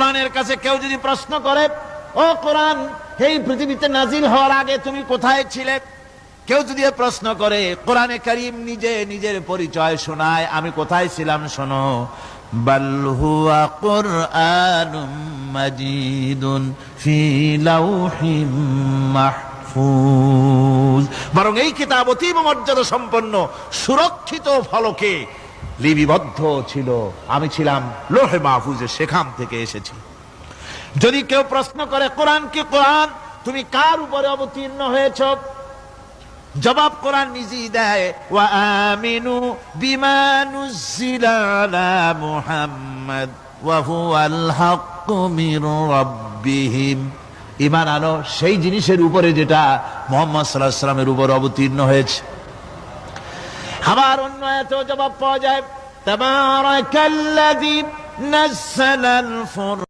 কোরআনের কাছে কেউ যদি প্রশ্ন করে, ও কোরআন, এই পৃথিবীতে নাজিল হওয়ার আগে তুমি কোথায় ছিলে? কেউ যদি প্রশ্ন করে, কোরআনে কারীম নিজে নিজের পরিচয় শোনায়, আমি কোথায় ছিলাম শোনো। বাল হুয়া কুরআনুম মাজিদুন ফি লাউহিম মাহফুজ, বরং এই কিতাব অতীব মর্যাদা সম্পন্ন সুরক্ষিত ফলকে লিপিবদ্ধ ছিল, আমি ছিলাম লৌহে মাহফুজে, সেখান থেকে এসেছি। যদি কেউ প্রশ্ন করে, কোরআন কি কোরআন, তুমি কার উপরে অবতীর্ণ হয়েছ? জবাব কোরআন নিজেই দেয়, ওয়া আমিনু বিমা নুজিলা আলা মুহাম্মাদ ওয়া হুয়াল হাক্কু মির রাব্বিহিম, ঈমান আনো সেই জিনিসের উপরে যেটা মুহাম্মদ সাল্লাল্লাহু আলাইহি ওয়াসাল্লামের উপর অবতীর্ণ হয়েছে। আবার অন্য আয়াতেও জবাব পাওয়া যায়, তাবারাকাল্লাযী নাযালাল ফুরকান